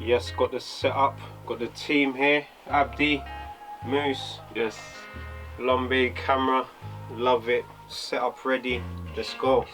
Yes, got the setup, got the team here. Abdi, Moose, Yes. Lombe, camera, love it. Setup ready, let's go.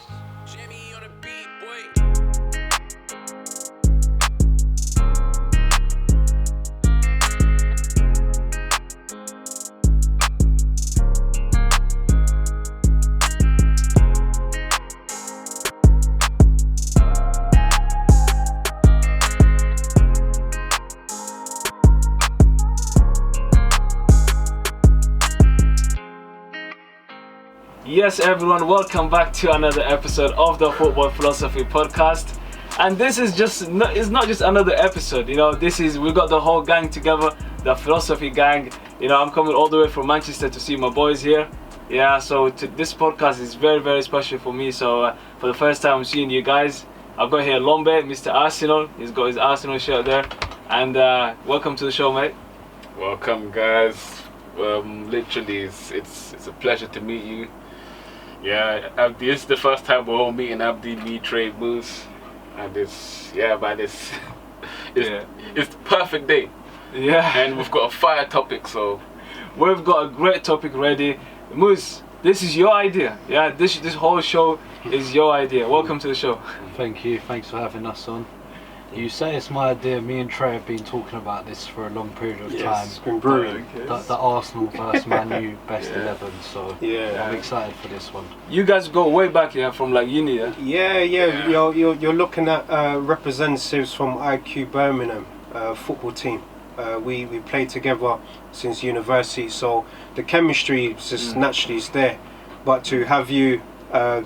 Yes, everyone, welcome back to another episode of the Football Philosophy Podcast. And this is it's not just another episode, we got the whole gang together, the Philosophy gang. I'm coming all the way from Manchester to see my boys here. Yeah, so this podcast is very, very special for me. So for the first time I'm seeing you guys. I've got here Lombe, Mr. Arsenal. He's got his Arsenal shirt there. And welcome to the show, mate. Welcome, guys. Literally, it's a pleasure to meet you. Yeah, Abdi, this is the first time we're all meeting. Abdi, me, Trey, Moose, and it's the perfect day. Yeah. And we've got a fire topic, so we've got a great topic ready. Moose, this is your idea. Yeah, this whole show is your idea. Welcome to the show. Thank you. Thanks for having us on. You say it's my idea. Me and Trey have been talking about this for a long period of time. It's been brilliant. The Arsenal versus Man U best 11. So Yeah. I'm excited for this one. You guys go way back, from like uni, yeah? Yeah. You're looking at representatives from IQ Birmingham football team. We played together since university, so the chemistry just naturally is there. But to have you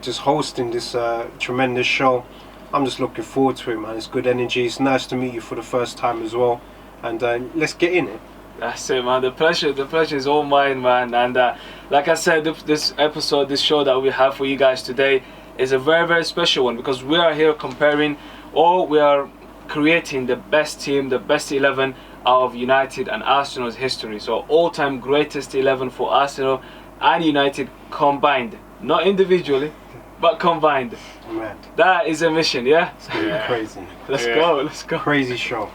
just hosting this tremendous show, I'm just looking forward to it, man. It's good energy. It's nice to meet you for the first time as well. And let's get in it. That's it, man. The pleasure is all mine, man. And like I said, this show that we have for you guys today is a very, very special one, because we are here comparing, or we are creating the best team, the best 11 out of United and Arsenal's history. So all-time greatest 11 for Arsenal and United combined, not individually, but combined. Man, That is a mission, yeah? it's gonna be crazy. Let's go. Crazy show.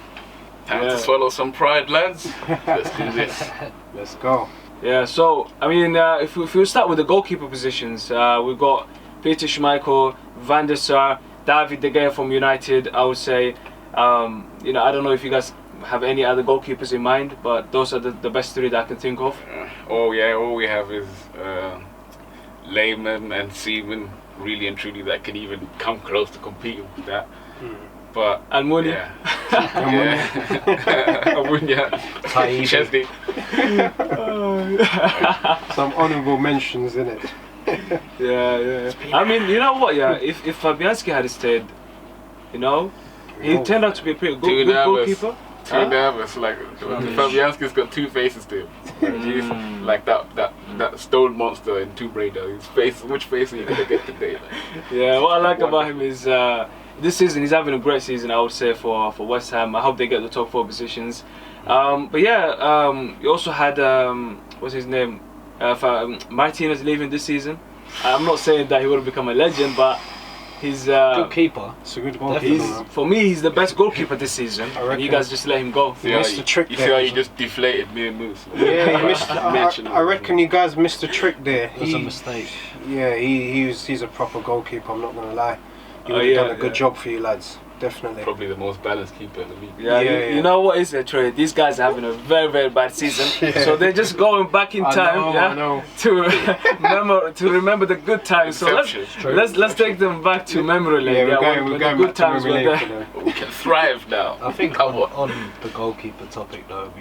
time to swallow some pride, lads. Let's do this. Let's go. Yeah, so, I mean, if we start with the goalkeeper positions, we've got Peter Schmeichel, Van der Sar, David De Gea from United, I would say. I don't know if you guys have any other goalkeepers in mind, but those are the best three that I can think of. All we have is Layman and Seaman, really and truly, that can even come close to competing with that. But Almunia. Almunia. Chesney. Some honourable mentions in it. Yeah. I mean, you know what? Yeah, if Fabianski had stayed, he turned out to be a pretty good goalkeeper. Too nervous. Like Fabianski's got two faces to him. He's like that stone monster in Tomb Raider. His face. Which face are you gonna get today? Yeah, what I like about him is this season he's having a great season, I would say, for West Ham. I hope they get the top 4 positions. But yeah, you also had what's his name? Martinez leaving this season. I'm not saying that he would have become a legend, but he's good keeper. It's a good goalkeeper. For me, he's the best goalkeeper this season. And you guys just let him go. You missed the trick You there. see how you just deflated me and Moose? Yeah, you missed. I reckon you guys missed the trick there. It was a mistake. Yeah, he's a proper goalkeeper. I'm not gonna lie. He would have done a good job for you lads. Definitely. Probably the most balanced keeper in the league. You know what is it, Trey? These guys are having a very, very bad season. So they're just going back in time, I know. to remember the good times. So let's take them back to memory lane. We're going the good back to times memory were lane there. We can thrive now. I think on the goalkeeper topic though,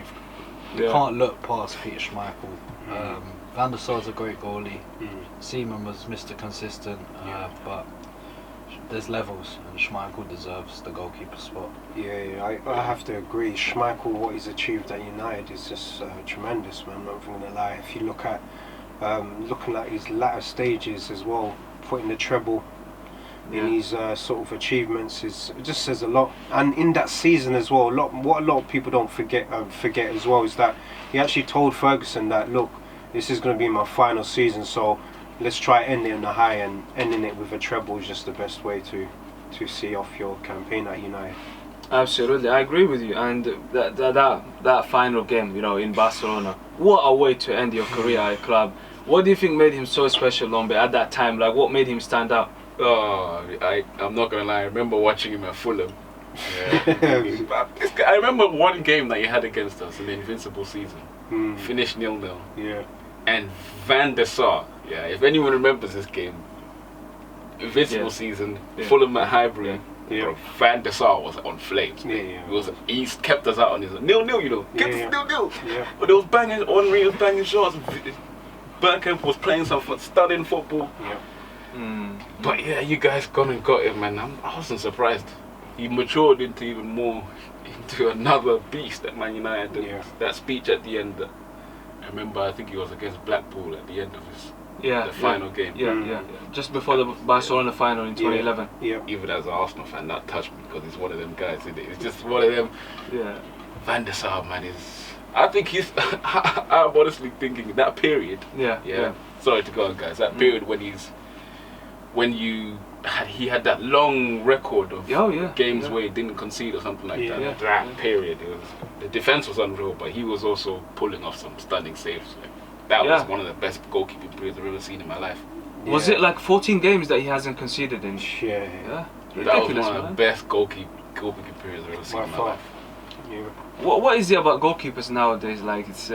we can't look past Peter Schmeichel. Van der Sar's a great goalie. Seaman was Mr. Consistent, but there's levels, and Schmeichel deserves the goalkeeper spot. Yeah, I have to agree. Schmeichel, what he's achieved at United is just tremendous, man. I'm not even gonna lie. If you look at looking at his latter stages as well, putting the treble in his sort of achievements, it just says a lot. And in that season as well, what a lot of people don't forget as well is that he actually told Ferguson that, look, this is going to be my final season, so let's try ending on a high, and ending it with a treble is just the best way to see off your campaign at United. Absolutely, I agree with you. And that final game, you know, in Barcelona, what a way to end your career at a club. What do you think made him so special, Lombe, at that time? Like, what made him stand out? Oh, I'm not gonna lie. I remember watching him at Fulham. Yeah. I remember one game that he had against us in the Invincible season. Finished 0-0. Yeah. And Van der Sar. Yeah. If anyone remembers this game, Invincible season, Fulham at Highbury. Yeah. Bro, Van der Sar was on flames. He kept us out on his 0-0, you know. Kept us 0-0. Yeah. But there was banging, Henry was banging shots. Bergkamp was playing some stunning football. Yeah. But yeah, you guys gone and got him, man. I wasn't surprised. He matured into another beast at Man United. Yeah. That speech at the end. I remember, I think he was against Blackpool at the end of the final game. Yeah. Just before the Barcelona final in 2011. Yeah. Even as an Arsenal fan, that touched me because he's one of them guys. It's just one of them. Yeah. Van der Sar, man, I think he's. I'm honestly thinking that period. Yeah. Sorry to go on, guys. That period he had that long record of games where he didn't concede or something like that. Yeah. That period, the defense was unreal, but he was also pulling off some stunning saves. That was one of the best goalkeeping periods I've ever seen in my life. Yeah. Was it like 14 games that he hasn't conceded in? Yeah. That was one of the best goalkeeping periods I've ever seen in my life. Yeah. What is it about goalkeepers nowadays? Like, it's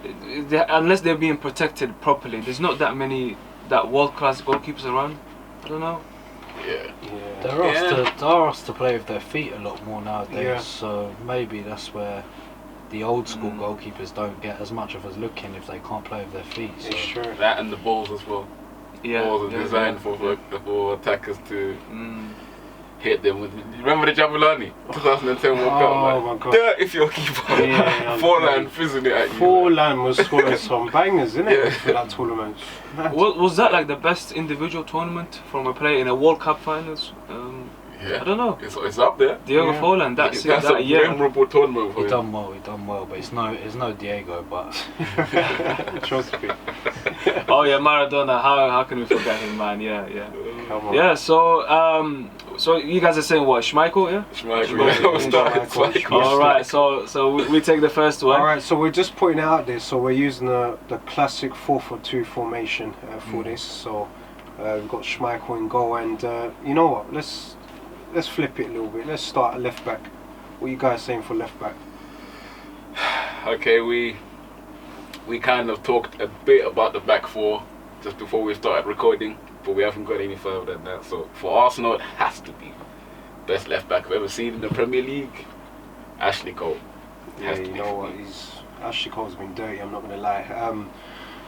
unless they're being protected properly, there's not that many world-class goalkeepers around. I don't know. Yeah. They're asked to play with their feet a lot more nowadays. Yeah. So maybe that's where the old school goalkeepers don't get as much of us looking if they can't play with their feet. So. It's true. That and the balls as well. Balls are designed for attackers to hit them with. Remember the Jabulani 2010 World Cup? Oh my God! Dirt if you're a keeper. Yeah, Forlan fizzing it at you. Forlan was scoring some bangers, isn't it, for that tournament? Was that like the best individual tournament from a player in a World Cup finals? I don't know. It's up there. Diego Forlan. That's a year. memorable tournament for He him. done well, but it's no Diego, but Trust me. Oh yeah, Maradona. How can we forget him, man? Yeah. Come on. Yeah. So you guys are saying what? Schmeichel, yeah? Schmeichel. All right. So we take the first one. All right. So we're just putting it out there. So we're using the classic 4-4-2 formation for this. So we've got Schmeichel in goal, and you know what? Let's flip it a little bit. Let's start at left back. What are you guys saying for left back? Okay, we kind of talked a bit about the back four just before we started recording, but we haven't got any further than that. So for Arsenal, it has to be best left back I've ever seen in the Premier League. Ashley Cole. Yeah, you know what? Ashley Cole's been dirty. I'm not gonna lie.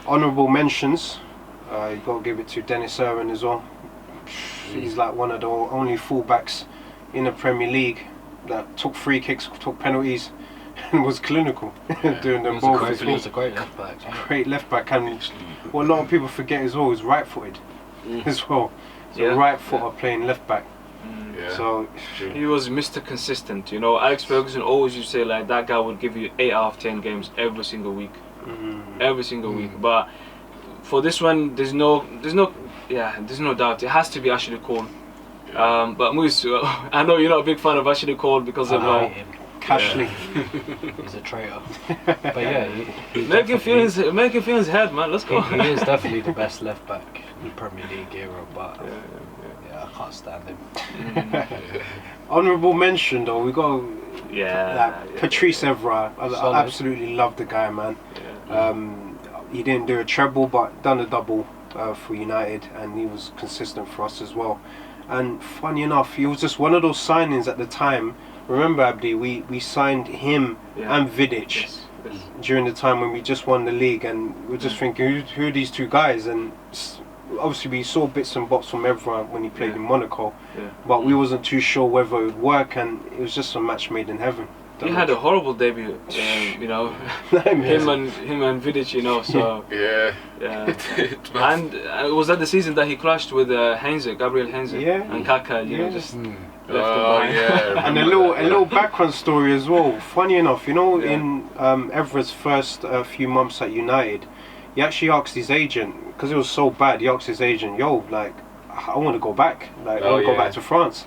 Honourable mentions. You got to give it to Dennis Irwin as well. He's like one of the only fullbacks in the Premier League that took free kicks, took penalties, and was clinical doing them both. He was a great left back. Great left back, and what a lot of people forget as well is right-footed as well. So right footer playing left back. So he was Mr. Consistent. You know, Alex Ferguson always used to say like that guy would give you 8 out of 10 games every single week, But for this one, there's no doubt. It has to be Ashley Cole. But Moose, I know you're not a big fan of Ashley Cole because of Cashley. He's a traitor. But yeah, make him feel his head, man. Let's go. He is definitely the best left back in the Premier League era, but I can't stand him. Honourable mention though, we got Patrice Evra. I absolutely love the guy, man. He didn't do a treble, but done a double for United, and he was consistent for us as well. And funny enough, he was just one of those signings at the time. Remember, Abdi, we signed him and Vidic during the time when we just won the league, and we're just thinking, who are these two guys? And obviously we saw bits and bobs from Evra when he played in Monaco, but we wasn't too sure whether it would work, and it was just a match made in heaven. He had a horrible debut, you know, him and Vidic, you know. So and was that the season that he clashed with Gabriel Heinze, and Kaká, you know, just left him behind. And a little background story as well. Funny enough, you know, in Evra's first few months at United, he actually asked his agent, because it was so bad. He asked his agent, "Yo, like, I want to go back. Like, I want to go back to France."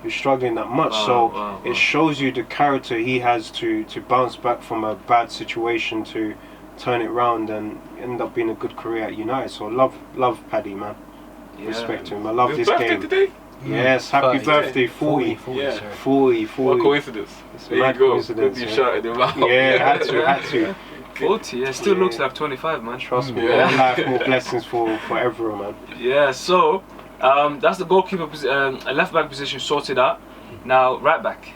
who's struggling that much. So it shows you the character he has to bounce back from a bad situation to turn it round and end up being a good career at United. So love Paddy, man. Yeah. Respect to him. I love His this birthday game. today? Yes, happy 30, birthday, 40. 40, Yeah. sorry. 40. What coincidence. It's a There you mad go. coincidence, You yeah. shouted him out. Yeah, had to. 40, yeah, still Yeah. looks like 25, man. Trust me, Yeah. more life, more blessings for everyone, man. Yeah, so that's the goalkeeper, left back position sorted out. Now, right back.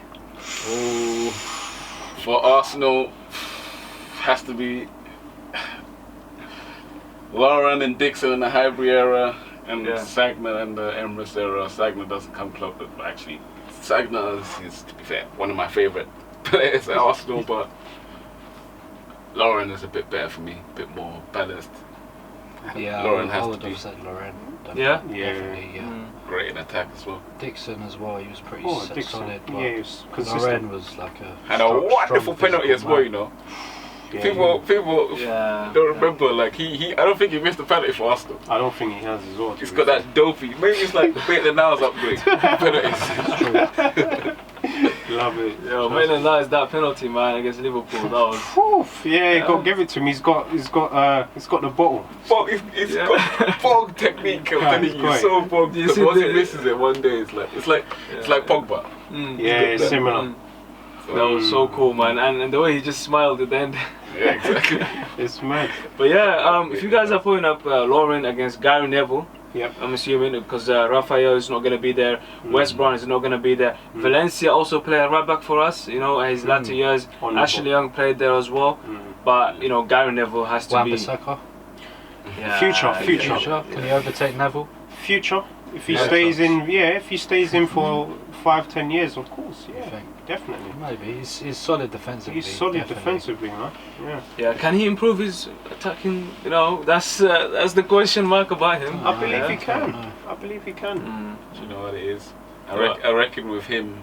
Ooh. For Arsenal, has to be Lauren and Dixon in the Highbury era, and Yeah. Sagna in the Emirates era. Sagna doesn't come close, but actually, Sagna is, to be fair, one of my favourite players at Arsenal, but Lauren is a bit better for me, a bit more balanced. Yeah, Lauren I has would to be have said Lauren. Yeah? Definitely, yeah. Mm. great in attack as well. Dixon as well, he was pretty Oh, Dixon. solid. But Yeah, he was consistent. Lauren was like a And a wonderful strong penalty as physical well, man. you know. Yeah, People Yeah. don't remember, like, he I don't think he missed a penalty for Arsenal. I don't think he has as well. to He's be got fair. that dopey, maybe it's like the Niles upgrade. Penalties. Love it. Yo, Maitland Niles, that penalty, man, against Liverpool, that was... Whew, yeah, you got to give it to him. He's got the bottle. Fog, he's Yeah. got fog technique. I'm Yeah, telling it's you, great. so fog. You Because see once the- he misses it one day, it's like Pogba. Mm. Yeah, got that. similar. Mm. That was so cool, man, and the way he just smiled at the end. Yeah, exactly. It's mad. But yeah, if you guys are putting up Lauren against Gary Neville, Yep. I'm assuming because Rafael is not going to be there, West Brown is not going to be there. Valencia also played right back for us, you know, his latter years. Wonderful. Ashley Young played there as well, but you know, Gary Neville has to be. Wan-Bissaka. Yeah, Future. Future. Can he overtake Neville? Future. If he Yeah. stays in, if he stays in for 5-10 years, of course, You yeah, think? definitely. Maybe. He's solid defensively. He's solid definitely. defensively, man. Yeah. Yeah, can he improve his attacking? You know, that's the question mark about him. I believe Yeah. he can. No. I believe he can. Mm. Do you know what it is? Yeah. I reckon with him,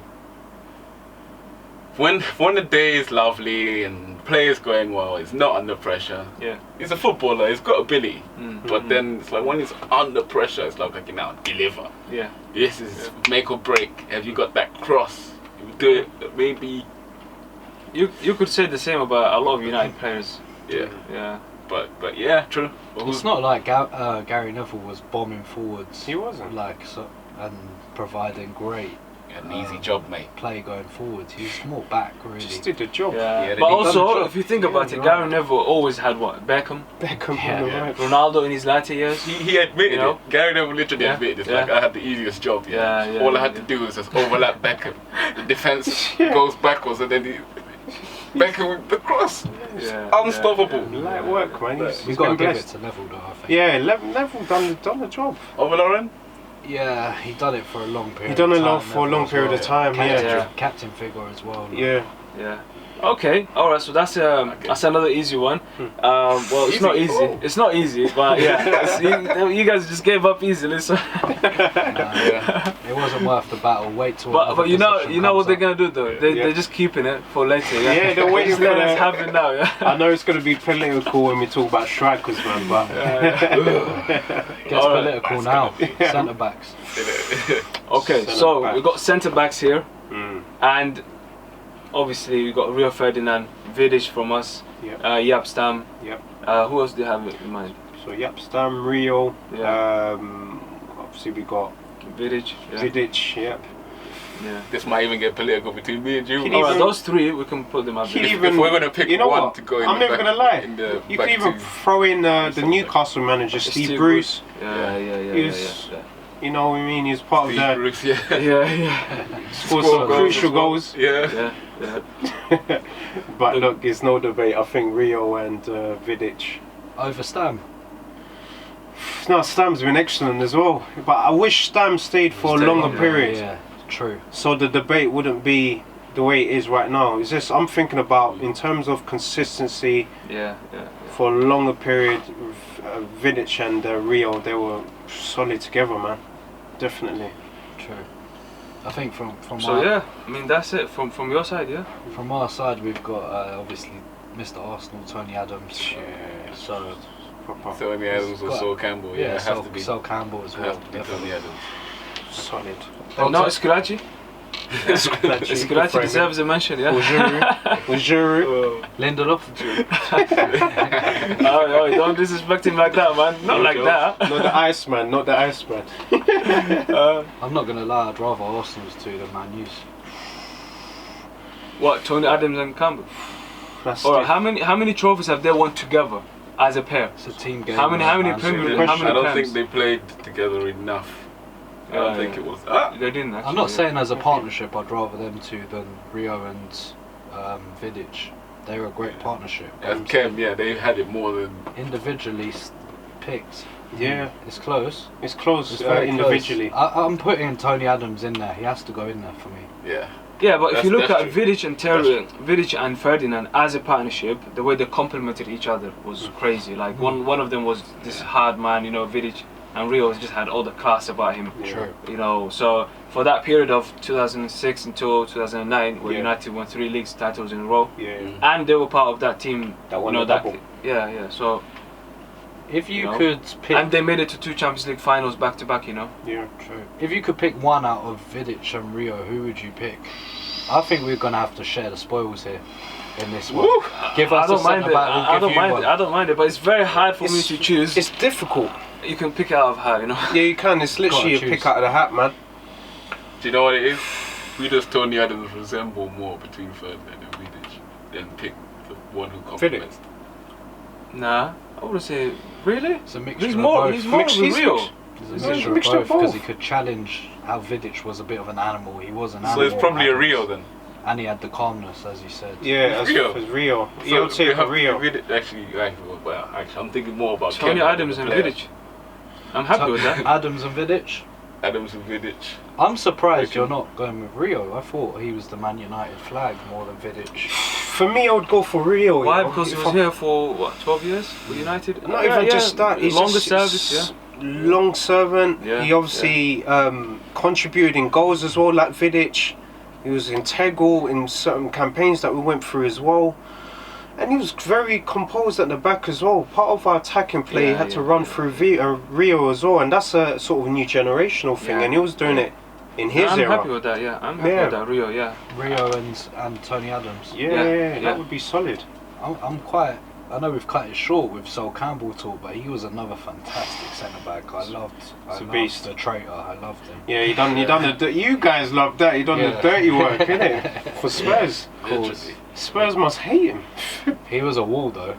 when the day is lovely and play is going well, he's not under pressure. Yeah. He's a footballer. He's got ability. Mm. But then it's like when he's under pressure, it's like okay, now deliver. Yeah. This is make or break. Have you got that cross? You do it. Maybe. You could say the same about a lot of United players. Yeah. Yeah. But yeah, true. But It's not like Gary Neville was bombing forwards. He wasn't. Like and providing great an easy job, mate. play going forward. He was more back really. Just did the job. Yeah. Yeah, But they did the also, job. if you think about Yeah, it, you're Gary Neville always had what? Beckham, Beckham Yeah. on the Yeah. right. Ronaldo in his latter years. He admitted You know? it. Gary Neville literally Yeah, admitted it's yeah. like I had the easiest job. Yeah, All I had to do was just overlap Beckham. The defense Yeah. goes backwards and then Beckham with the cross. Yeah. Unstoppable. Light work, man. He's We've got to been give it blessed. to Neville though, I think. Yeah, Neville done the job. Over Lauren? Yeah, he done it for a long period. He done of it time, for a Neville long as period well. of time. Captain, Yeah. Yeah. captain figure as well. like. Yeah. Yeah. Okay. All right. So that's another easy one. Well, it's Easy? not easy. Oh. It's not easy, but yeah, you guys just gave up easily. So, Yeah. It wasn't worth the battle. Wait till. but another you know position what comes they're up. gonna do though. They're Yeah. just keeping it for later. Yeah. Yeah, they're waiting Just for let us the- have it now. Yeah. I know it's going to be political when we talk about strikers, man, but Gets All right. political now. Centre backs. Okay. Centre So back. we got centre backs here, Mm. and obviously we got Rio Ferdinand, Vidic from us, Yep. Yap Stam. Yep. Who else do you have in mind? So Yap Stam, Rio. Yeah. Obviously we got Vidic. Yeah. Vidic. Yep. Yeah. This might even get political between me and you. Can All right, even- those three we can put them up Can there. If even- we're gonna pick you know one what? to go in I'm the never back, gonna lie. in the You back could even two. throw in the Steve Newcastle manager, Steve Bruce. Yeah. He was- You know what I mean? He's part Steve of the Bruce, yeah. Yeah. scored Score some goals crucial as well. goals. Yeah. Yeah. But look, there's no debate. I think Rio and Vidic. Over Stam. No, Stam's been excellent as well. But I wish Stam stayed for a Stayed longer longer, period. Yeah, true. So the debate wouldn't be the way it is right now. It's just I'm thinking about in terms of consistency Yeah. for a longer period. Vidic and Rio, they were solid together, man. Definitely. True. I think from So our, yeah, I mean that's it from your side, yeah. from our side we've got obviously Mr. Arsenal, Tony Adams. So Proper. Tony Adams or Got- Sol Campbell. Yeah, it has to be. Sol Campbell as well. Has to be Tony Definitely. Adams. Solid. And not Escalachi. Scratchy deserves a mention, yeah. Ujuru. Lindelof. Oh, don't disrespect him like that, man. Not like that. Not the Iceman, not the Iceman. I'm not gonna lie, I'd rather Arsenal's two than Man U's. What, Tony Adams and Campbell? That's Alright, how many trophies have they won together as a pair? It's a team game. How many Premier League? How many I don't times? think they played together enough. I don't think it was. They didn't actually. I'm not saying as a partnership I'd rather them two than Rio and Vidic. They're a great partnership. And Kem, yeah, they had it more than. Individually picked. Yeah, It's close. it's close It's very individually. close. I'm putting Tony Adams in there. He has to go in there for me. Yeah. Yeah, but if you look That's at true. Vidic and Vidic and Ferdinand as a partnership, the way they complemented each other was crazy. Like one of them was this hard man, you know, Vidic, and Rio just had all the class about him. True. You know, so for that period of 2006 until 2009, where Yeah. United won 3 league titles in a row, Yeah, and they were part of that team. that one You know, the double. yeah. So If you know, could pick, and they made it to 2 Champions League finals back to back. You know. Yeah. true. If you could pick one out of Vidic and Rio, who would you pick? I think we're gonna have to share the spoils here in this one. Woo! Give I us a don't mind centre it. back. We'll I give don't you mind one. it. I don't mind it, but it's very hard for me It's- to choose. It's difficult. You can pick out of her, you know. Yeah, you can. It's literally a Gotta pick choose. out of the hat, man. Do you know what it is? Who does Tony Adams resemble more between Ferdinand and Vidic? Then pick the one who complements. Nah, I wouldn't say really. It's a mixture He's of more. both. He's more Mixed- of a he's real. mixed. It's It's a a mixture mixture of of both because both. he could challenge how Vidic was a bit of an animal. He was an So animal. it's probably a at Rio times. then. And he had the calmness, as you said. Yeah, as Rio. Rio. So You would say we for have Rio. Vidic, actually, I'm thinking more about Tony Kem Adams than and the player. Vidic. I'm happy with that. Adams and Vidic. Adams and Vidic. I'm surprised They you're can- not going with Rio. I thought he was the Man United flag more than Vidic. For me, I would go for Rio. Why? you know. Because he If was I- here for what, 12 years with United? Not even just that. He's Longest just, service, yeah. Long servant. Yeah, He obviously contributed in goals as well, like Vidic. He was integral in certain campaigns that we went through as well. And he was very composed at the back as well. Part of our attacking play, he Yeah, had to yeah, run yeah. through Rio as well. And that's a sort of new generational thing. Yeah. And he was doing it in his I'm era. happy with that, yeah. I'm happy Yeah. with that, Rio, yeah. Rio and Tony Adams. Yeah, Yeah. that would be solid. I'm quite. I know we've cut it short with Sol Campbell talk, but he was another fantastic centre back. I It's loved a beast. the traitor. I loved him. Yeah, he done the. You guys love that. He done the Yeah. dirty work, innit? For Spurs. Of course. Spurs must hate him. He was a wall though.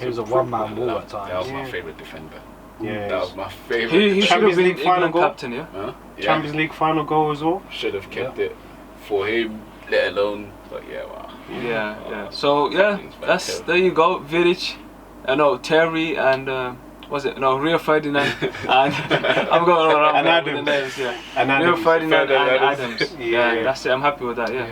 He was a one-man wall at That times. was my Yeah. favourite defender. Yeah. That was my favourite. He should have Champions been League final England goal? captain, yeah. Huh? Yeah. Champions League final goal as well. Should have kept it for him, let alone. But yeah, wow. Yeah. So, yeah, that's, there you go. Vidic, no, Terry and, was it? No, Rio Ferdinand and, I'm going around And with the Adams. names, yeah. And Rio Adams. Ferdinand and Adams. Adams. Yeah. Yeah, that's it. I'm happy with that, yeah.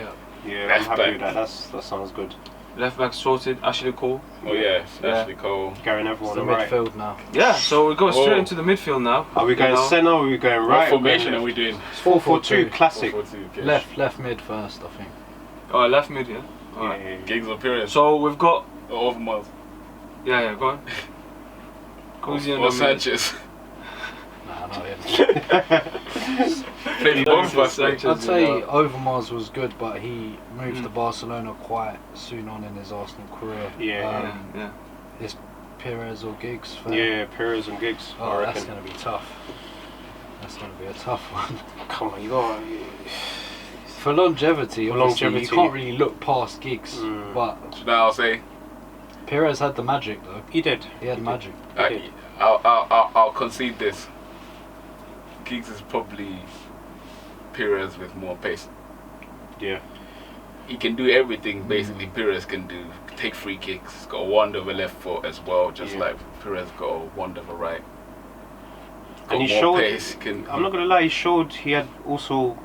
Yeah, I'm Left happy back. with that. That sounds good. Left back sorted, Ashley Cole. Oh yeah, Yeah. Ashley Cole. Carrying It's everyone the on the right. midfield now. Yeah, so we're going straight Whoa. into the midfield now. Are we going You know? centre or are we going right? What formation are we doing? 4-4-2 classic. 4-4-2, okay. Left mid first, I think. Oh, left mid, yeah. Yeah, Alright. yeah, yeah. Gigs appearance. So we've got, Overmars. yeah, go on. Who's your Or number? Sanchez. Nah, not yet. Played both of us. Sanchez. I'd say Overmars was good, but he moved to Barcelona quite soon on in his Arsenal career. Yeah, Yeah. Perez or Giggs? For Yeah, Perez and Giggs. Oh, I that's reckon. going to be tough. That's going to be a tough one. Come on, you got. For longevity, For obviously, longevity. you can't really look past Giggs. Mm. But So now I'll say, Perez had the magic, though. He did. He had magic. did. I'll concede this. Giggs is probably Perez with more pace. Yeah. He can do everything basically Perez can do. Take free kicks, he's got a wonder of a left foot as well, just Yeah. like Perez got a wonder of a right. Got And he more showed. pace, he can, I'm not gonna lie. He showed he had also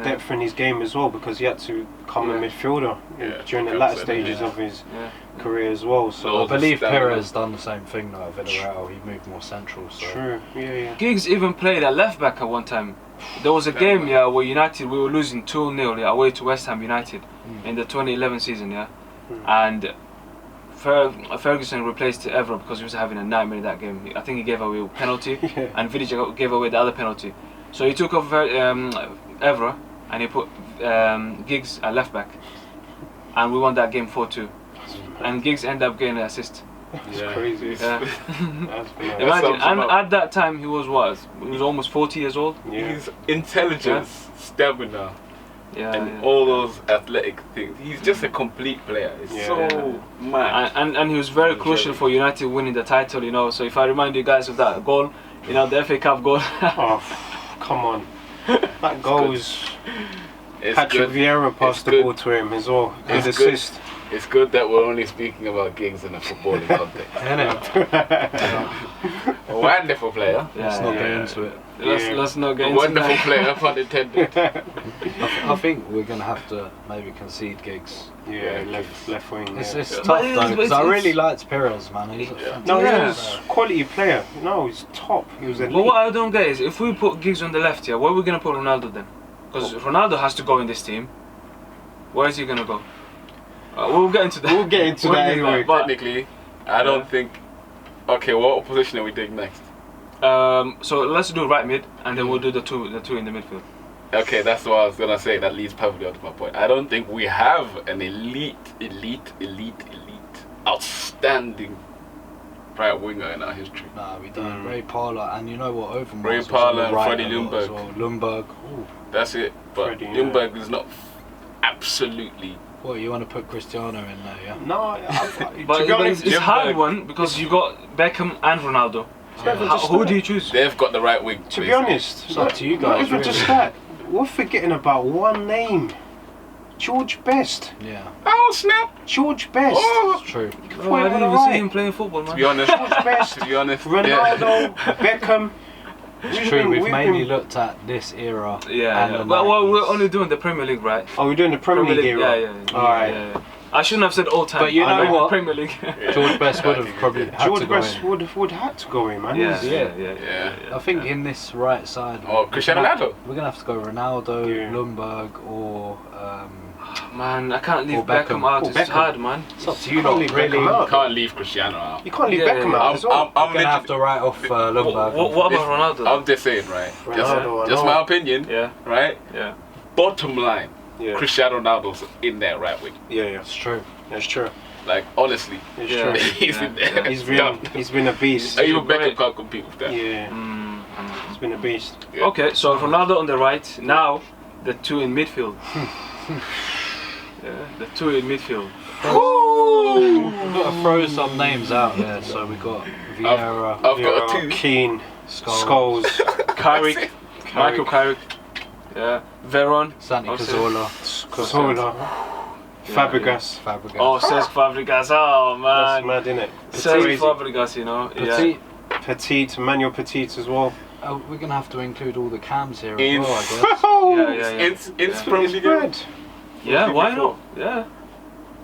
depth in his game as well because he had to come Yeah. a midfielder Yeah, during the defensive, latter stages yeah. of his Yeah. career as well. So I believe stamina. Perez done the same thing, though, at Villarreal. He moved more central, so... true. Yeah. Giggs even played at left back at one time. There was a game, where United, we were losing 2-0 away to West Ham United in the 2011 season, and Ferguson replaced Evra because he was having a nightmare in that game. I think he gave away a penalty, Yeah. and Vidic gave away the other penalty. So he took off Evra and he put Giggs at left back, and we won that game 4-2. And Giggs ended up getting an assist. It's Yeah. crazy. Yeah. That's been Imagine, sums and him up. at that time he was what? He was almost 40 years old. yeah. His intelligence, stamina, Yeah. and yeah. all those athletic things. He's just a complete player. It's Yeah. so mad. And he was very crucial for United winning the title, you know. So if I remind you guys of that goal, you know, the FA Cup goal. Oh, come on. That goal was It's Patrick good. Vieira It's passed the good. ball to him as well. His It's good. assist. It's good that we're only speaking about Giggs in a footballing context. A wonderful player. Let's not yeah. get into it. Let's not A get into wonderful that. player, pun intended. I think we're gonna have to maybe concede Giggs. Yeah, Yeah, left wing. It's, Yeah. it's Yeah. tough But it's- though, because I it's- really liked Perez, man. He's a Yeah. fantastic No, Yeah. he was quality player. No, he's top. He was elite. But what I don't get is if we put Giggs on the left, yeah, where are we gonna put Ronaldo then? Because Ronaldo has to go in this team. Where is he gonna go? We'll get into that. We'll get into that anyway. But, Technically, I don't think. Okay, what position are we taking next? so let's do right mid, and then we'll do the two in the midfield. Okay, that's what I was gonna say. That leads perfectly onto my point. I don't think we have an elite, outstanding right winger in our history. Nah, we don't. Ray Parlour, and you know what? Overmars Ray was Parlour on the and right Freddie a lot as Ljungberg. well. Ljungberg. Ooh. That's it. But Freddie, yeah. Ljungberg is not absolutely. What, you want to put Cristiano in there, yeah? No, But to be honest, it's a hard Ljungberg- one because you got Beckham and Ronaldo. never just Who that. do you choose? They've got the right wing. to be basically. honest, It's up to you not guys, even just really. that. We're forgetting about one name. George Best. Yeah, Oh snap! George Best. Oh. it's true. Oh, I didn't even see him playing football, man. To be honest, George Best. to be honest, Ronaldo, Beckham. It's true. We've mainly looked at this era. Yeah, and yeah. the Well, we're 90s. only doing the Premier League, right? Oh, we're doing the Premier League yeah, era. yeah. Alright. Yeah. I shouldn't have said all time. But you I know meant what? Premier League. George Best would have probably had to George go Best in. would have to go in, man. Yeah, He's- yeah. I think in this right side. Oh, we're Cristiano gonna have Ronaldo. to- We're gonna have to go Ronaldo, Yeah. Ljungberg, or Man, I can't leave Or Beckham. Beckham out. Or It's Beckham. hard, man. it's up to You you. can't Not leave really. Beckham out. can't leave Cristiano out. You can't leave Yeah, Beckham yeah, out I'm, as well. I'm, I'm We're gonna have literally. to write off Ljungberg. What about Ronaldo? I'm just saying, right? Ronaldo, I Just know. my opinion, Yeah, right? yeah. Bottom line, Yeah, Cristiano Ronaldo's in there right wing. yeah. It's true. That's true. Like honestly, It's Yeah. true. he's in there. He's been a beast. Even great. Beckham can't compete with that. Yeah, Mm. he's been a beast. Yeah. Okay, so Ronaldo on the right. Now, the two in midfield. Yeah, the two in midfield. We've got to throw some names out there. So we got Vieira, I've got a Vieira, two. Keane, Scholes, Scholes, Carrick, Michael Carrick. Yeah, Veron. Santi Okay. Cazorla, Cazorla, Fabregas. Fabregas. Oh, Cesc Fabregas. Oh That's man, mad, innit? Cesc Crazy. Fabregas. You know. Yeah. Petit. Petit, Emmanuel Petit as well. We're gonna have to include all the cams here as In- well, I guess. Yeah, yeah, yeah. It's Yeah. Premier League. Red. Yeah, why before. not? Yeah, Yeah,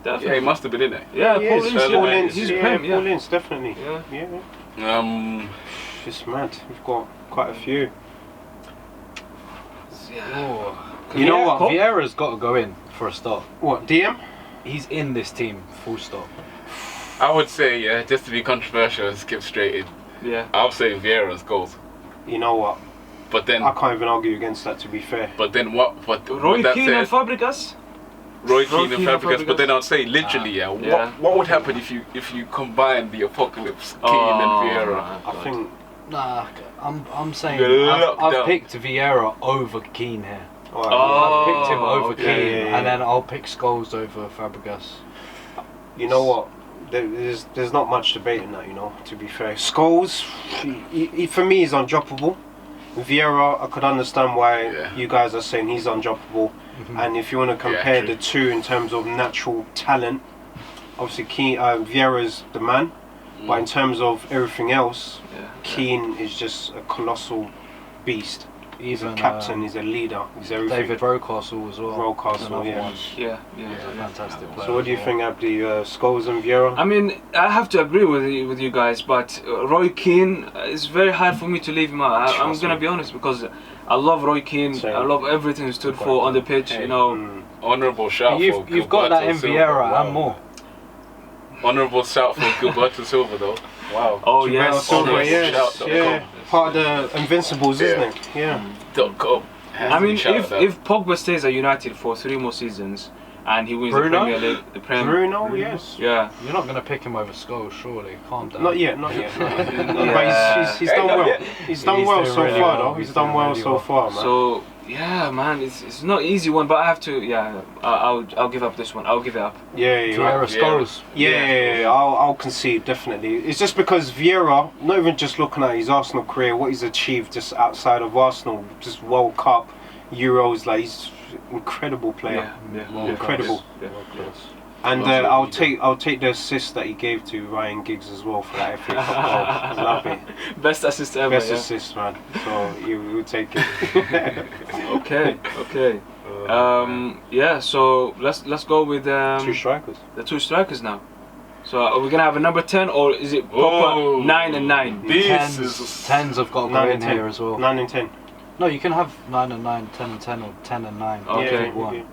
definitely. he must have been in there. Yeah, He Paul is. Ince, Paul Paul yeah, Ince, he's yeah, Prem, Paul yeah. Ince, definitely. Yeah. Yeah. It's mad. We've got quite a few. Oh. You know what? Vieira's got to go in for a start. What, DM? He's in this team, full stop. I would say, yeah, just to be controversial and skip straight in, Yeah. I'll say Vieira's goals. You know what? But then, I can't even argue against that, to be fair. what Roy that Keane and said, Fabregas. Roy Keane and Keane and Fabregas. But then Fabregas. I'd say literally, yeah. Yeah. What would happen if you combine the apocalypse, Keane Oh, and Vieira? my I God. think. Nah, I'm saying You're locked I've down. picked Vieira over Keane here. Alright, Oh. I've picked him over okay. Keane, Yeah, yeah, and yeah. then I'll pick Scholes over Fabregas. You know what? There's not much debate in that, you know, to be fair. Scholes, he, for me, is undroppable. Vieira, I could understand why Yeah. you guys are saying he's undroppable. And if you want to compare true. the two in terms of natural talent, obviously Vieira's the man. But in terms of everything else, Yeah. Keane is just a colossal beast. He's Even a captain, he's a leader, he's everything. David Rocastle as well. Rocastle, Another yeah. one. Yeah. He's a fantastic player. So what do you as well. think, Abdi? Scholes and Vieira? I mean, I have to agree with you guys, but Roy Keane, it's very hard for me to leave him out. I'm Trust gonna me. be honest because I love Roy Keane. Same. I love everything he stood for on the pitch. Hey. You know. Honourable shout for You've got that in Gilberto Silva. Vieira Wow. and more. Honourable shout for Gilberto Silva though. Wow. Oh Gilberto yes. Silva, Honourable yes, shout.com. yeah. Part of the Invincibles, isn't Yeah. it? Yeah. .com. I mean, if Pogba stays at United for 3 more seasons and he wins Bruno? the Premier League, the Premier, Bruno, yes. yeah. You're not going to pick him over Scholes, surely. Calm down. Not yet. No. But he's done well. He's done well doing so really far, well. though. He's He's done doing well really so well. far, man. So yeah, man, it's not an easy one, but I have to. Yeah, I'll give up this one. I'll give it up. Yeah, Vieira, Scholes. Yeah, I'll concede, definitely. It's just because Vieira, not even just looking at his Arsenal career, what he's achieved just outside of Arsenal, just World Cup, Euros, like he's incredible player. Yeah. Incredible. Yeah. And I'll take the assist that he gave to Ryan Giggs as well for that FA Cup goal. Love it. Best assist ever. Best yeah? assist, man. So you will take it. Okay. Yeah. So let's go with 2 strikers. the 2 strikers now. So are we gonna have a number 10 or is it proper 9 and 9? Tens have got to go 9 in and 10. here as well. 9 and 10. No, you can have 9 and 9, 10 and 10, or 10 and 9. Okay. One.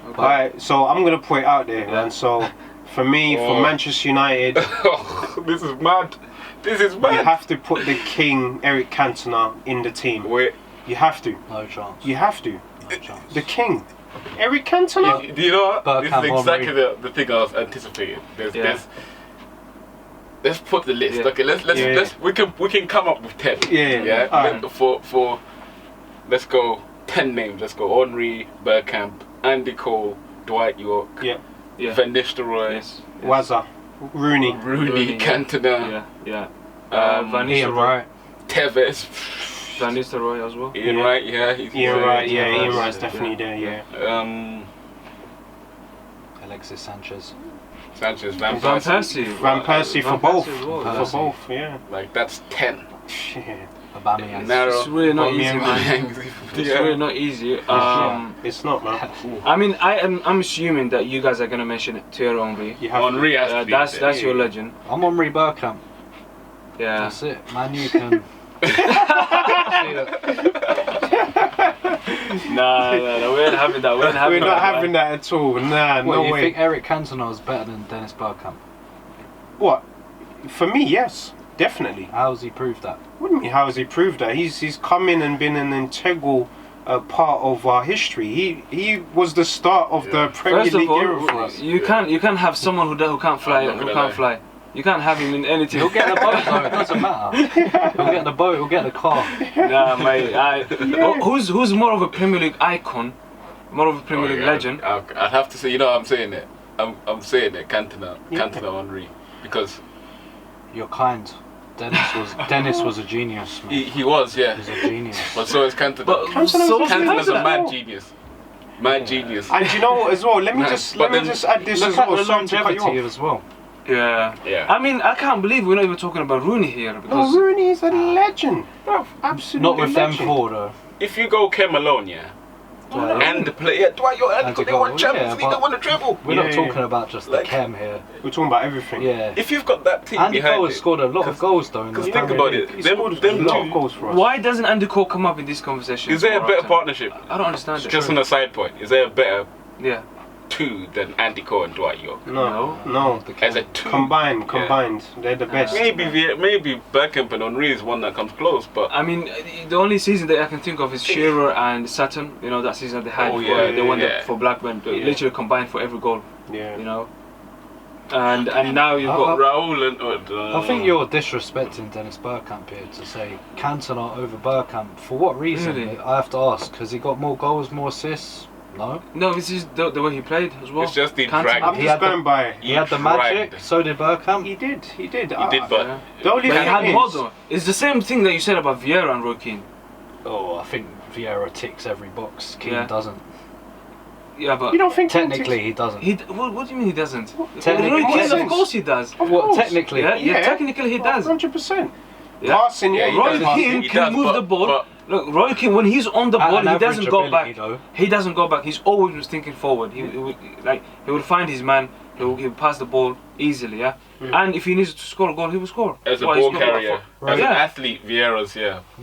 Alright, so I'm gonna put it out there, man. So for me, for Manchester United, This is mad. This is you mad. have to put the king, Eric Cantona, in the team. Wait, You have to. No chance. You have to. No chance. The king, Eric Cantona. do you know what? Bergkamp, This is exactly Henry. the thing I was anticipating. Yeah. Let's put the list. Yeah. Okay, let's we can come up with 10. Yeah. Alright. For let's go 10 names. Let's go Henry, Bergkamp, Andy Cole, Dwight York, Yeah. Van Nistelrooy, Yes. Wazza, Rooney. Rooney, Cantona, Yeah. Um, Van Ian Nistelrooy. Wright. Tevez, Van Nistelrooy as well. Ian Wright. Yeah, he's Ian Wright. Yeah, Ian Ian Wright, Wright's yeah. definitely there. Yeah. Alexis Sanchez. Sanchez, Van Persie. Persie. Van Persie for Van both. Persie as well, For Persie. both. Yeah. Like that's 10. Shit. Aubameyang. Narrow. It's really not easy, Aubameyang. man. It's really not easy. It's not, man. I mean, I'm assuming that you guys are gonna mention Thierry Henry. You have Henry has to be That's there. your legend. I'm Henry Bergkamp. Yeah. That's it. Man, you can. No, we ain't having that. We're not having that at all. Nah, What, no you way. think Eric Cantona is better than Dennis Bergkamp? What? For me, yes, definitely. How's he proved that? What do you mean? How has he proved that? He's come in and been an integral part of our history. He was the start of the Premier First of League era for all, us. you can't have someone who can't fly. I'm not Who gonna can't lie. fly. You can't have him in anything. He'll get the boat though, it doesn't matter. He'll get the boat, he'll get the car. Nah, mate. Who's more of a Premier League icon? More of a Premier League legend? I'd have to say, you know, I'm saying it. I'm saying it. Cantona, Henry, because You're kind. Dennis was a genius, man. he was, yeah. He was a genius. But so is Cantona. But Cantona's a Cantona. mad genius. Mad genius. And you know what as well? Let me Nah, just but add this Look as at well. the Sorry to cut you longevity off. as well. Yeah. Yeah. I mean, I can't believe we're not even talking about Rooney here No, because Rooney is a legend, bro. Absolutely. Not with them legend. four though. If you go Kem alone, yeah. And the player, Dwight York, And they to go, won Champions yeah, League, they but- won a treble. We're Yeah, not yeah. talking about just Like- the chem here. We're talking about everything. Yeah. If you've got that team Andy behind Cole it, has scored a lot of goals though. In Because the think Premier about League. it, He them scored a two. lot of goals for us. why doesn't Andy Cole come up in this conversation? Is there a more better often? partnership? I don't understand it. Just on a side point, is there a better Yeah. two than Andy Cole and Dwight York? No. The As a chem. two, Combined, they're the best. maybe Bergkamp and Henry is one that comes close, but I mean, the only season that I can think of is Shearer and Sutton. You know, that season they had Oh, for, yeah, they won yeah. for Blackburn. They Yeah. literally combined for every goal. Yeah. You know. And now you've got Raul and I think you're disrespecting Dennis Bergkamp here to say Cantona over Bergkamp. For what reason? Really? I have to ask. Has he got more goals, more assists? No. no, this is the way he played as well. It's just the Cantona- drag. I'm He just had the- going by. He had the magic. dragged. So did Bergkamp. He did. He did, but Yeah. The only But he thing had is, more though. It's the same thing that you said about Vieira and Roy Keane. Oh, I think Vieira ticks every box. Keane Yeah. doesn't. Yeah, but you don't think Technically, he doesn't. what do you mean he doesn't? Technically, Roy Keane, yes. of course he does. Of What? course. Technically. Yeah, technically he does. 100%. Yeah. Passing, yeah. Yeah, he Roy does. Keane He can does, move but- the ball. but- Look, Roy Keane, when he's on the At ball, an he average doesn't go ability, back. though. He doesn't go back. He's always thinking forward. He would pass the ball. He would find his man. He would pass the ball. easily, yeah. And if he needs to score a goal, he will score. As a Why he's ball not- carrier, Right. as an Yeah. athlete, Vieira's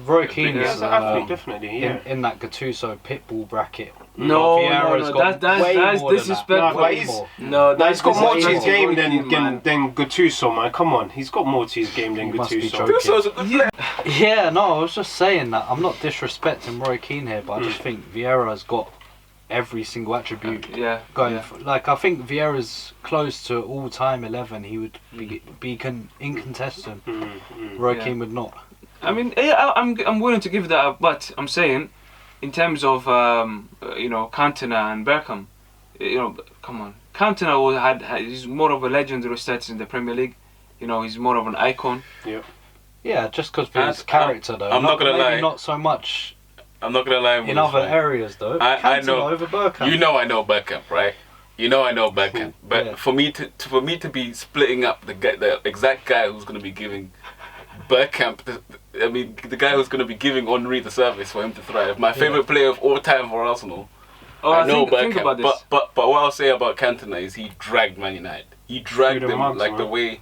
Roy Keane Yeah, is As an athlete, definitely, yeah. in that Gattuso pitbull bracket. No, Vieira's got that's way that's more than that. disrespectful. No, but Way he's- more. No, No, he's got more to his disrespectful game Roy than Keane, man. than Gattuso, man. Come on, he's got more to his game than You must be Gattuso. joking. Gattuso's a good player. Yeah, no, I was just saying that. I'm not disrespecting Roy Keane here, but I just think Vieira's got every single attribute Yeah, going. yeah. Like, I think Vieira's close to all-time 11. He would be incontestant. Roy Yeah. Keane would not. I mean, yeah, I'm willing to give that up, but I'm saying, in terms of you know, Cantona and Bergkamp, you know, come on, Cantona he's more of a legendary status in the Premier League. You know, he's more of an icon. Yeah, just because of his And character, though. I'm not gonna maybe lie. Not so much I'm not gonna lie. in other areas, though. I Cantona know. over Bergkamp. You know I know Bergkamp, right? You know I know Bergkamp. But Yeah. for me to be splitting up the exact guy who's gonna be giving Bergkamp, the guy who's gonna be giving Henry the service for him to thrive. My favorite player of all time for Arsenal. Oh, I know think about Bergkamp, this. but what I'll say about Cantona is he dragged Man United. He dragged Through the them mugs, like the man. way.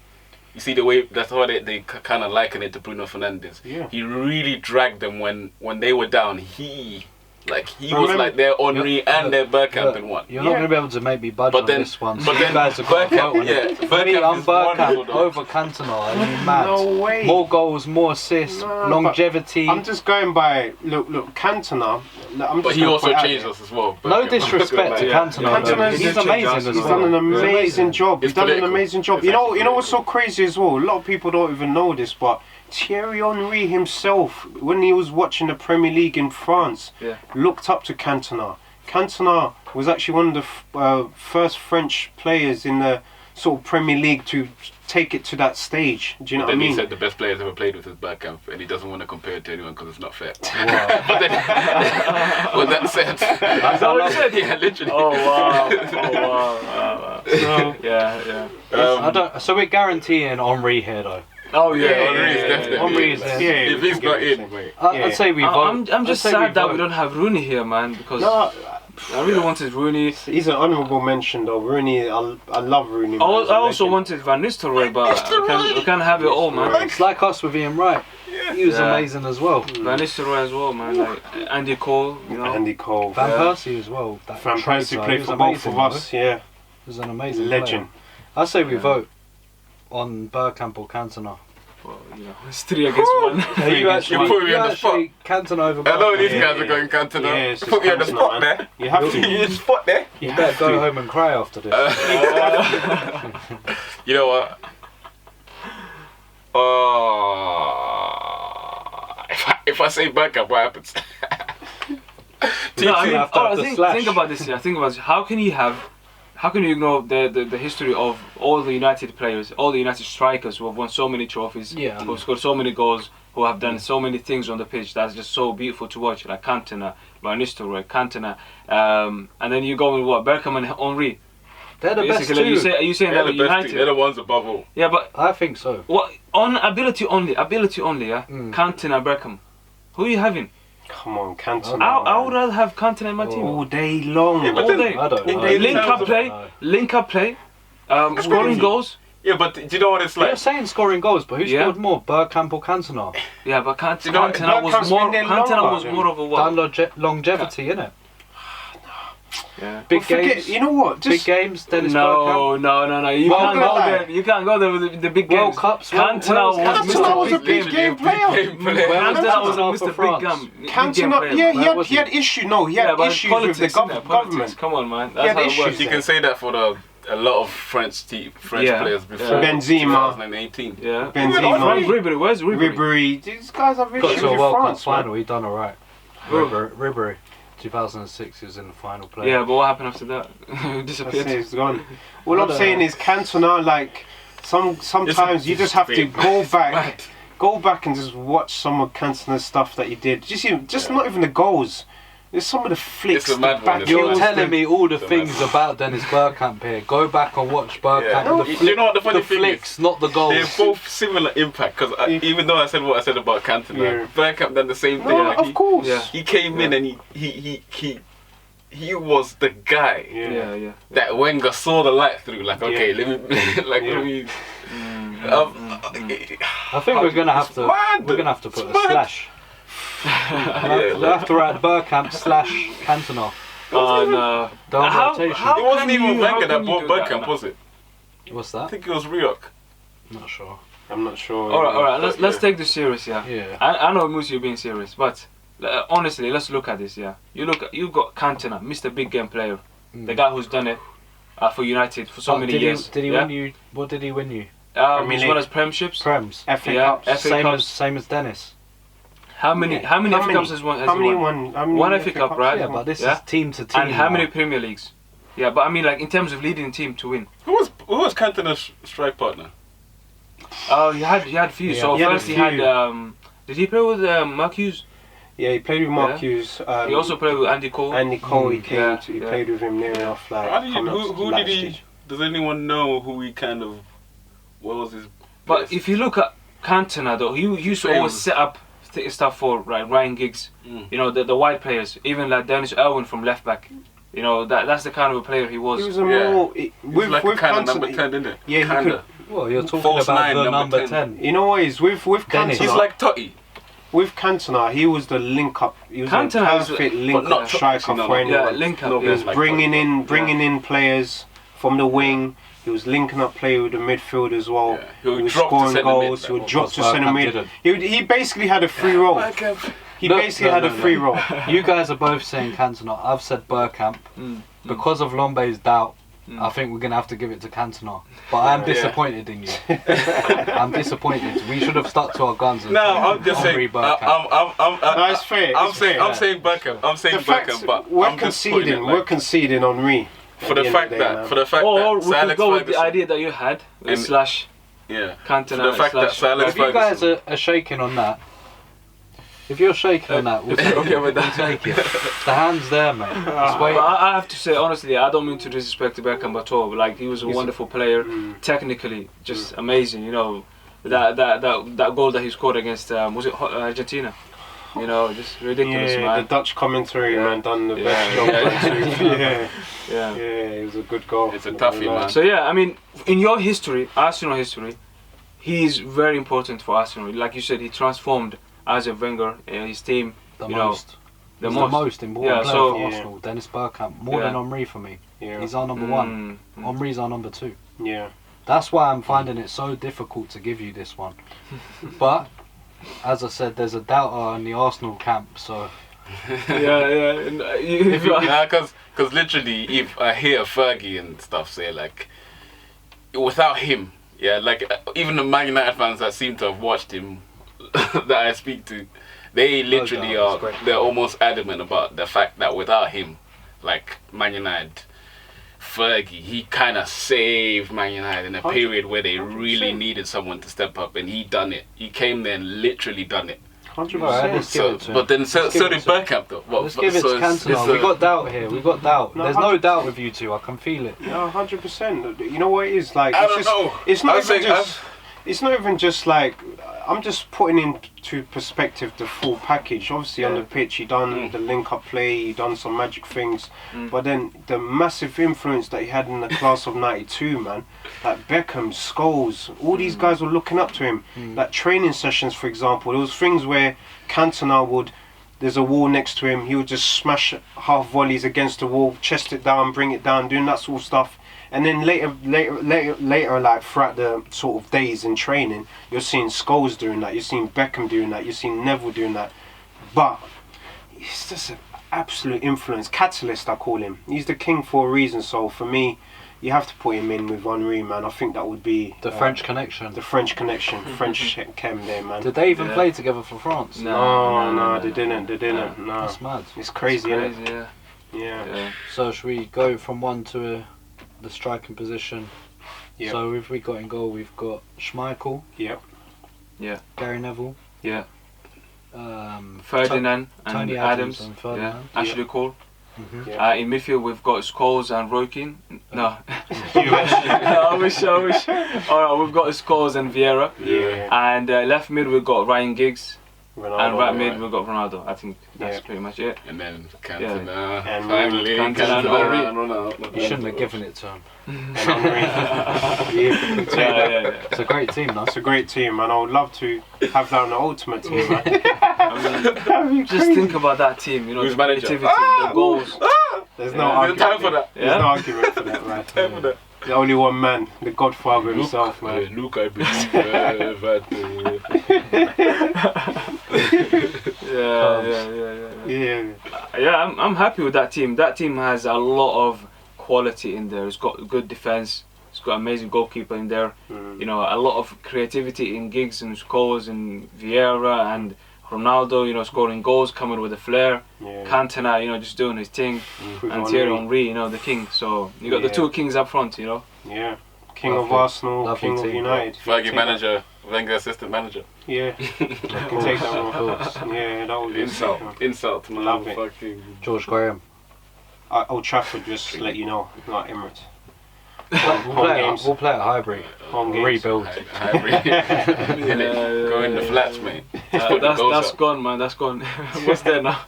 You see the way that's how they kind of liken it to Bruno Fernandes. Yeah. He really dragged them when they were down. He was Remember- like their Henry and their Bergkamp Look, in one. You're not Yeah. going to be able to make me budge But on then- this one. but You then guys have got to vote on yeah, it. For me, Bergkamp I'm is wonderful, Bergkamp though. over Cantona. Are you mad? No way. More goals, more assists, No, longevity. I'm just going by look, Cantona. I'm But just he gonna also put it out changed there. us as well. No Bergkamp. disrespect to Yeah. Cantona. Cantona's- though. He's He's changed amazing us as as He's well. done an He's amazing job. He's It's done an political. amazing job. It's You know, actually you know what's so political. crazy as well? A lot of people don't even know this, but Thierry Henry himself, when he was watching the Premier League in France, Yeah. looked up to Cantona. Cantona was actually one of the first French players in the sort of Premier League to take it to that stage. Do you know what I Then he mean? said the best players ever played with is Bergkamp, and he doesn't want to compare it to anyone because it's not fair. Wow. But then, with that said, Is that what he said? yeah, literally. Oh wow! Wow! So, Yeah. I don't, so we're guaranteeing Henry here, though. Oh yeah. Henry is definitely. Henry is yeah, there. If he's not in, I'd say we vote. I'm just I'd say sad that we vote. don't have Rooney here, man, because no, I really wanted Rooney. he's an honourable mention though. Rooney, I love Rooney. I man. He's a also legend. wanted Van Nistelrooy, but we can't have it all, man. It's like us with Ian Wright. He was Yeah. amazing as well. Van Nistelrooy as well, man. Like Andy Cole, you know. Andy Cole. Van Yeah. Persie as well. That Van traitor, Persie he played was for both amazing, of us. Yeah, He was an amazing legend. player. I say we Yeah. vote on Bergkamp or Cantona. Well, you know, it's 3 against 1. You actually, You put me you on the actually Cantona over I know Bergkamp. these Yeah, guys yeah. are going Cantona. Yeah, it's just Put me on the Cantona, spot man. there. You have to. You spot there. You You better have go to. home and cry after this. You know what? If I say Bergkamp, what happens? No, I mean, have to have the slash. think about this. Yeah, think about this. How can you ignore the history of all the United players, all the United strikers who have won so many trophies, Yeah. who have scored so many goals, who have done so many things on the pitch that's just so beautiful to watch, like Cantona, Van Nistelrooy, Cantona, and then you go with what, Bergkamp and Henry. They're the best Basically, two. are you saying They're that the best United? two. They're the ones above all. Yeah, but I think so. what on ability only, yeah. Mm. Cantona, Bergkamp. Who are you having? Come on, Cantona. I would rather have Cantona in my team. all day long. Yeah, but All then- day. I don't know. In Link terms up of- play, scoring goals. Yeah, but do you know what it's You're like? saying scoring goals, but who Yeah. scored more, Bergkamp or Cantona? Yeah, but You know, Cantona was Bergkamp's more. been there Cantona longer was than- more of a what? Done longevity, innit? Yeah. Big Well, forget- games. You know what? Big Just games. Dennis Bergkamp. No. You Well, can't I'm go gonna there. lie. You can't go there with the big World games. Cups. Cantona was Cantona was a Mr. big game player. Cantona was a Cantona Mr. for Big France. Game. Big game Cantona, player, yeah, man. he had issue. No, he had but issues politics, with the innit? Politics. government. Come on, man. He That's had how it issues. works. You can say that for a lot of French Yeah. players before Yeah. Benzema. 2018. Yeah. Benzema. Frank Ribery. Where's Ribery? Ribery. These guys have Got issues to a with World Cup France, man. final. He done alright. Who? Ribery, 2006, he was in the final play. Yeah, but what happened after that? That's Disappeared. it, it's gone. All I I'm don't saying know. is Cantona, like sometimes you just have to go back, and just watch some of Cantona's stuff that he did. Just not even the goals. There's some of the flicks. It's a mad the one, back isn't it? You're heels, telling the- me all the It's a things mess. about Dennis Bergkamp here. Go back and watch Bergkamp. Yeah. No, The, You know what the funny the thing flicks, is? not the They're goals. both similar impact because even though I said what I said about Cantona, Yeah. Bergkamp done the same thing. No, Like, of course. Yeah. he came in and he was the guy Yeah. that Wenger saw the light through. Like, okay, let me, let me. I think we're gonna have to. mad. We're gonna have to put a It's mad. slash. We'll have to write Bergkamp / Cantona. Oh no. Down How- rotation. how- It wasn't can even you- how Wenger can that you bought do that, Bergkamp, man? was it? What's I that? think it was Rioch. Not sure. I'm not sure. All right. Let's Yeah. take this serious, yeah. Yeah. I know Moose, you're being serious, but honestly, let's look at this, yeah. You got Cantona, Mr. Big Game player, the guy who's done it for United for so Oh, many did years. Did he yeah? win you? What did he win you? Premier As well League. as premierships. Prems. FA Yeah, Cups. FA Cups. Same as Dennis. How many FA Cups has won? How many won? How many One FA Cup, Cups? right? Yeah, but this Yeah. is team to team. And how many now. Premier Leagues? Yeah, but I mean, like in terms of leading team to win. Who was Cantona's strike partner? Oh, he had a few. Yeah, So he had a first he had. few. Did he play with Mark Hughes? Yeah, he played with Mark Hughes. He also played with Andy Cole. Andy Cole. He came. Yeah, He yeah. played with him near enough. Like How did you, coming up to who the did he? stage. Does anyone know who he kind of? What was his? But best? if you look at Cantona, though, he used to always set up stuff for Ryan Giggs. Mm. You know, the wide players, even like Dennis Irwin from left back. You know, that's the kind of a player he was. He was a Yeah. more. He was like a kind of number 10, isn't it? Yeah, he Kinda. Well, you're talking False about nine, the number number 10. You know what is with Dennis. Cantona? He's like Totti. With Cantona, he was the link up. He was Cantona a was perfect but link not up striker Totti, no, for no. anyone. Yeah, link up. No, He was Yes, like bringing Totti. bringing in players from the wing. He was linking up play with the midfield as well. Yeah. He would He was drop to scoring centre goals. mid, He would like drop what to centre Bergkamp mid. didn't. He basically had a free role. He No, basically no, had no, a no. free role. You guys are both saying Cantona. I've said Bergkamp. Because of Lombe's doubt, I think we're going to have to give it to Cantona. But I am Yeah. disappointed in you. I'm disappointed. We should have stuck to our guns. And No, said I'm just Henry saying. Bergkamp. No, it's fair. I'm it's saying. fair. I'm saying Bergkamp. I'm saying The fact Bergkamp, but we're I'm just putting it conceding. like- We're conceding on Henry. for the fact that Or that we Sir could Alex go with the Ferguson- idea that you had, And- slash Yeah. Cantona, For the fact that slash Sir Alex If you guys Ferguson- are shaking on that, if you're shaking on that, we'll take okay it. with that. We'll take it. The hand's there, mate. Just wait. But I have to say, honestly, I don't mean to disrespect Beckham at all. But like, he was a wonderful player, technically, just amazing. You know, that goal that he scored against was it Argentina? You know, just ridiculous, Yeah, man. the Dutch commentary man done the Yeah, best job. yeah. Yeah, Yeah. it was a good goal. It's a toughie, man. So yeah, I mean, in your history, Arsenal history, he's very important for Arsenal. Like you said, he transformed Arsene Wenger and his team. The you know, most. the He's most. the most important Yeah, player so- for Yeah. Arsenal. Dennis Bergkamp. More Yeah. than Henry for me. Yeah, He's our number one. Henry's our number 2. yeah. That's why I'm finding it so difficult to give you this one. But, as I said, there's a doubter in the Arsenal camp, so... yeah. And, Yeah, because literally, if I hear Fergie and stuff say like, without him, yeah, like even the Man United fans that seem to have watched him, that I speak to, they literally doubt, are. it's great. They're almost adamant about the fact that without him, like Man United, Fergie, he kind of saved Man United in a period where they really 100%. needed someone to step up, and he done it. He came there and literally done it. 100%. Alright, let's give So, it to him. but then so Let's give so it did to him. Bergkamp though. What, Let's give it so to it's Cantona. a- We got doubt here. We got doubt. No, There's no 100%. doubt with you two. I can feel it. No, 100%. You know what it is like? I It's don't just, know. It's not I even think just. It's not even just like. I'm just putting into perspective the full package. Obviously, on the pitch, he done the link-up play. He done some magic things, but then the massive influence that he had in the class of '92, man. Like Beckham, Scholes, all these guys were looking up to him. Like training sessions, for example, there was things where Cantona would. There's a wall next to him. He would just smash half volleys against the wall, chest it down, bring it down, doing that sort of stuff. And then later, like throughout the sort of days in training, you're seeing Scholes doing that. You're seeing Beckham doing that. You're seeing Neville doing that. But he's just an absolute influence, catalyst. I call him. He's the king for a reason. So for me, you have to put him in with Henry, man. I think that would be The French connection. the French connection, French chem there, man. Did they even Yeah. play together for France? No, they didn't. They didn't. No, That's mad. it's crazy, Crazy, innit? yeah. Yeah. Yeah. So should we go from one to the striking position? Yep. So if we got in goal, we've got Schmeichel, Yep. Gary Neville, Yeah. Tony Ferdinand and Adams Adams. and Ferdinand. Yeah. Ashley Cole. Mhm. Yeah. In midfield, we've got Scholes and Roykin. No. You wish. I wish. Alright, we've got Scholes and Vieira. Yeah. And left mid, we've got Ryan Giggs. Ronaldo, and right mid we've got Ronaldo. I think that's Yeah. pretty much it. And then Cantona. And Finally, Cantona, Ronaldo. You shouldn't have given it to him. And Henry. Yeah, take that. It's a great team, though. It's a great team, and I would love to have that on the ultimate team, man. I mean, just think about that team. You know, Who's the manager? creativity, the goals. There's no Yeah. argument. Time for that. There's no argument for that, man. Time for that. The only one man, the Godfather himself, man. Look, I believe. Yeah. I'm happy with that team. That team has a lot of quality in there. It's got good defense. It's got amazing goalkeeper in there. You know, a lot of creativity in Giggs and Scholes and Vieira and Ronaldo. You know, scoring goals, coming with a flair. Yeah. Cantona, you know, just doing his thing. And Thierry Henry, you know, the king. So you got the two kings up front. You know. Yeah. King Lovely. of Arsenal, Lovely King of team. United. Fergie manager, Wenger assistant manager. Yeah. I can take that one. Yeah, that would be Insult, man. Love it. Fucking George Graham. Old Trafford, just let you know, not Emirates. We'll play at Highbury. Home games. Rebuild. Go in the flats, mate. That's gone, man. That's gone. What's there now?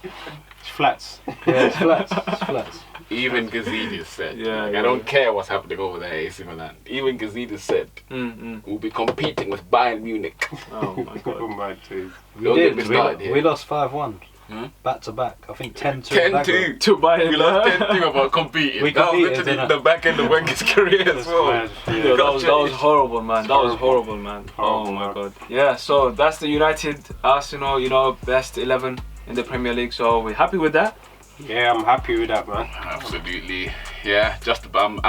It's flats. Yeah, it's flats. It's flats. Even Gazidis said, Yeah, like, yeah. I don't care what's happening over there, AC Milan. Even Gazidis said, we'll be competing with Bayern Munich. Oh my Oh god. my days. Don't get me started here. We lost 5-1. Hmm? Back to back. I think 10-2. 10-2. To Bayern. We lost 10-2 about competing. We That was competed, literally didn't the back end of Wenger's career as That's well. mad. Yeah, Yeah. that was horrible, man. That was horrible, man. Horrible, Oh my man. god. Yeah, so that's the United Arsenal, you know, best 11 in the Premier League. So we're happy with that. Yeah, I'm happy with that, man. Absolutely. Yeah, just I'm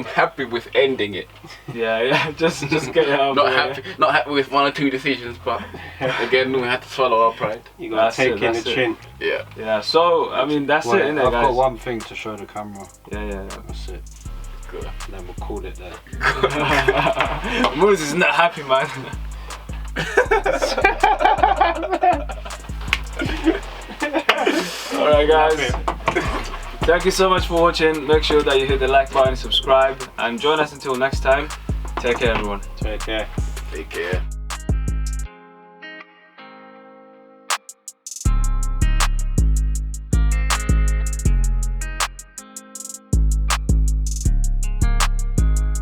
happy with ending it. Yeah, just get it out. Not happy with one or two decisions, but again we had to swallow our pride. You gotta That's take it, in that's the it. chin. Yeah. Yeah, so I mean that's it, Wait, innit, I've got guys? one thing to show the camera. Yeah. That's it. Good. And then we'll call it there. Moose is not happy, man. Alright, guys. Thank you so much for watching. Make sure that you hit the like button, subscribe, and join us until next time. Take care, everyone. Take care. Take care.